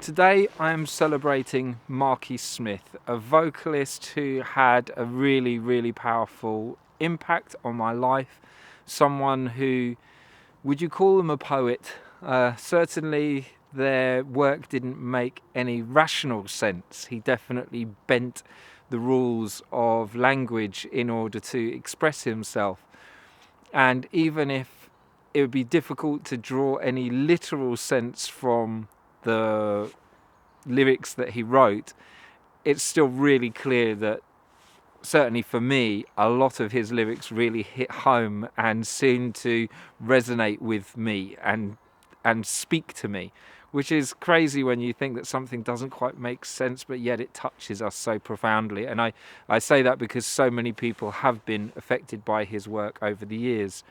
Today I am celebrating Marky Smith, a vocalist who had a really, really powerful impact on my life. Someone who, would you call them a poet? Certainly their work didn't make any rational sense. He definitely bent the rules of language in order to express himself. And even if it would be difficult to draw any literal sense from the lyrics that he wrote, it's still really clear that, certainly for me, a lot of his lyrics really hit home and seem to resonate with me and speak to me, which is crazy when you think that something doesn't quite make sense, but yet it touches us so profoundly. And I say that because so many people have been affected by his work over the years.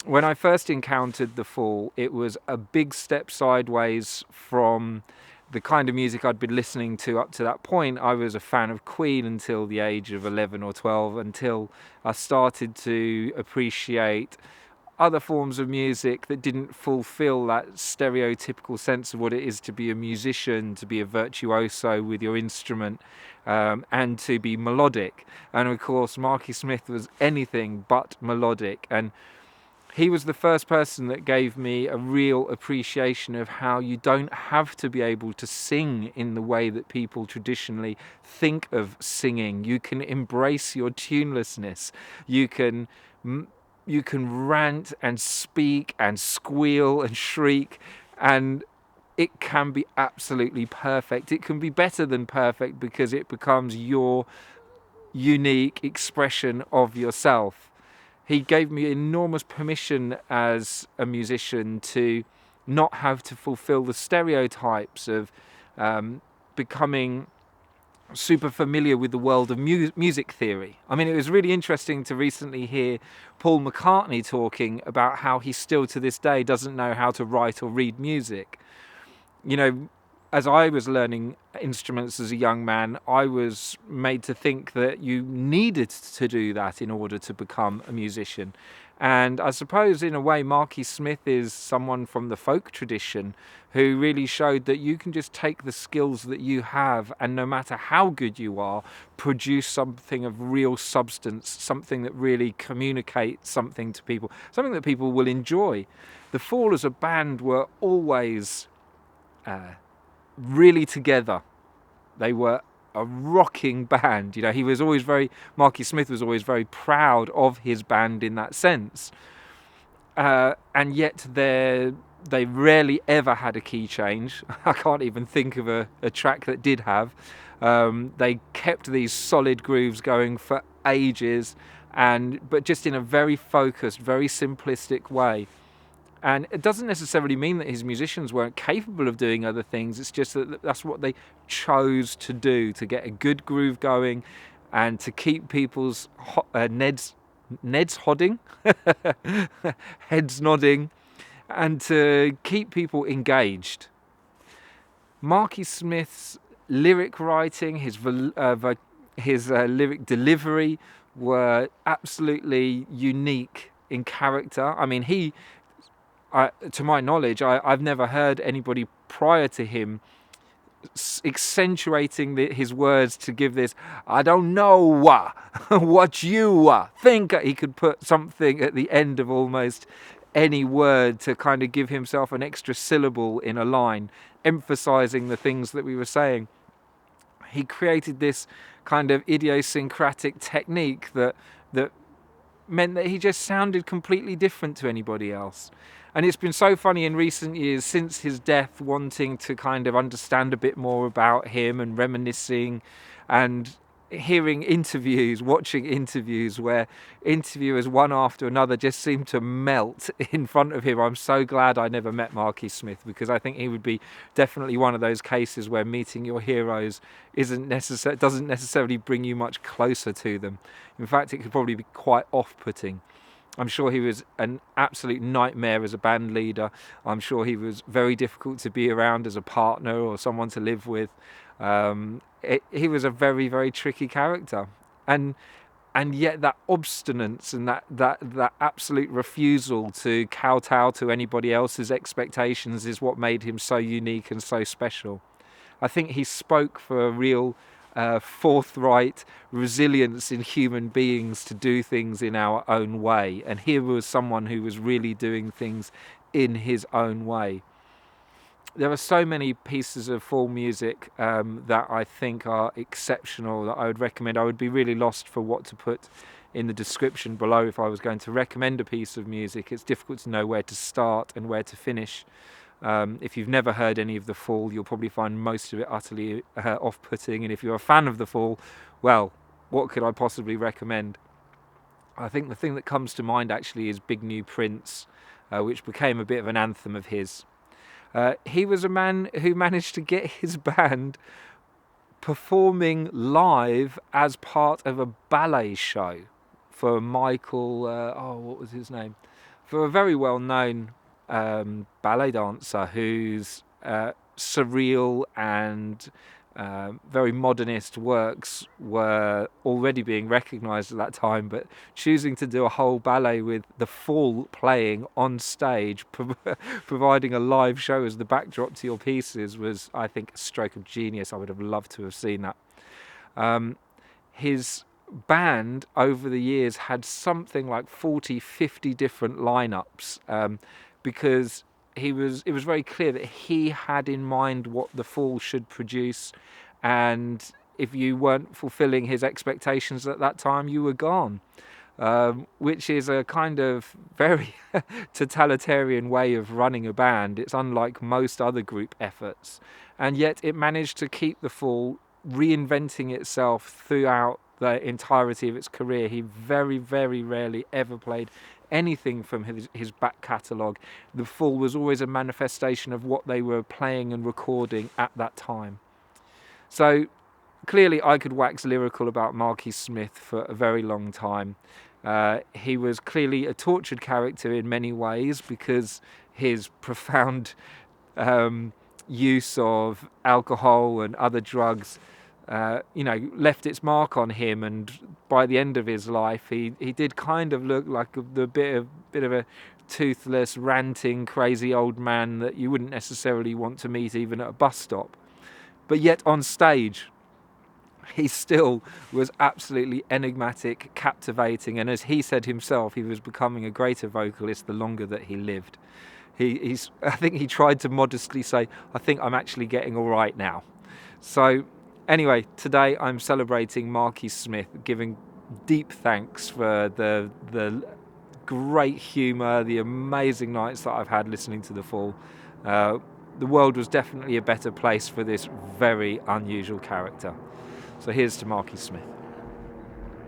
When I first encountered The Fall, it was a big step sideways from the kind of music I'd been listening to up to that point. I was a fan of Queen until the age of 11 or 12, until I started to appreciate other forms of music that didn't fulfill that stereotypical sense of what it is to be a musician, to be a virtuoso with your instrument, and to be melodic. And of course, Marky Smith was anything but melodic. And he was the first person that gave me a real appreciation of how you don't have to be able to sing in the way that people traditionally think of singing. You can embrace your tunelessness. You can rant and speak and squeal and shriek, and it can be absolutely perfect. It can be better than perfect because it becomes your unique expression of yourself. He gave me enormous permission as a musician to not have to fulfill the stereotypes of becoming super familiar with the world of music theory. I mean, it was really interesting to recently hear Paul McCartney talking about how he still to this day doesn't know how to write or read music. You know, as I was learning instruments as a young man, I was made to think that you needed to do that in order to become a musician. And I suppose in a way Marky Smith is someone from the folk tradition who really showed that you can just take the skills that you have, and no matter how good you are, produce something of real substance, something that really communicates something to people, something that people will enjoy. The Fall as a band were always really together. They were a rocking band. You know, Marky Smith was always very proud of his band in that sense. And yet they rarely ever had a key change. I can't even think of a track that did have. They kept these solid grooves going for ages, but just in a very focused, very simplistic way. And it doesn't necessarily mean that his musicians weren't capable of doing other things. It's just that that's what they chose to do, to get a good groove going and to keep people's heads nodding, and to keep people engaged. Marky Smith's lyric writing, his lyric delivery were absolutely unique in character. I mean, to my knowledge, I've never heard anybody prior to him accentuating his words to give this, I don't know what you think. He could put something at the end of almost any word to kind of give himself an extra syllable in a line, emphasizing the things that we were saying. He created this kind of idiosyncratic technique that meant that he just sounded completely different to anybody else. And it's been so funny in recent years, since his death, wanting to kind of understand a bit more about him and reminiscing and hearing interviews, watching interviews where interviewers one after another just seem to melt in front of him. I'm so glad I never met Marky Smith, because I think he would be definitely one of those cases where meeting your heroes doesn't necessarily bring you much closer to them. In fact, it could probably be quite off-putting. I'm sure he was an absolute nightmare as a band leader. I'm sure he was very difficult to be around as a partner or someone to live with. He was a very, very tricky character. And and yet that obstinance and that absolute refusal to kowtow to anybody else's expectations is what made him so unique and so special. I think he spoke for a real forthright resilience in human beings to do things in our own way, and here was someone who was really doing things in his own way. There are so many pieces of Fall music that I think are exceptional that I would recommend. I would be really lost for what to put in the description below if I was going to recommend a piece of music. It's difficult to know where to start and where to finish. If you've never heard any of the Fall, you'll probably find most of it utterly off-putting, and if you're a fan of the Fall, well, what could I possibly recommend? I think the thing that comes to mind actually is Big New Prince, which became a bit of an anthem of his. He was a man who managed to get his band performing live as part of a ballet show for Michael, what was his name? For a very well-known ballet dancer whose surreal and very modernist works were already being recognised at that time, but choosing to do a whole ballet with the Fall playing on stage, providing a live show as the backdrop to your pieces was, I think, a stroke of genius. I would have loved to have seen that. His band over the years had something like 40-50 different lineups because it was very clear that he had in mind what the Fall should produce, and if you weren't fulfilling his expectations at that time, you were gone, which is a kind of very totalitarian way of running a band. It's unlike most other group efforts, and yet it managed to keep the Fall reinventing itself throughout the entirety of its career. He very, very rarely ever played anything from his back catalogue. The Fall was always a manifestation of what they were playing and recording at that time. So clearly I could wax lyrical about Marky Smith for a very long time. He was clearly a tortured character in many ways because his profound use of alcohol and other drugs left its mark on him, and by the end of his life he did kind of look like the bit of a toothless, ranting, crazy old man that you wouldn't necessarily want to meet even at a bus stop. But yet on stage he still was absolutely enigmatic, captivating, and as he said himself, he was becoming a greater vocalist the longer that he lived. I think he tried to modestly say, I think I'm actually getting all right now. So anyway, today I'm celebrating Marky Smith, giving deep thanks for the great humour, the amazing nights that I've had listening to the Fall. The world was definitely a better place for this very unusual character. So here's to Marky Smith.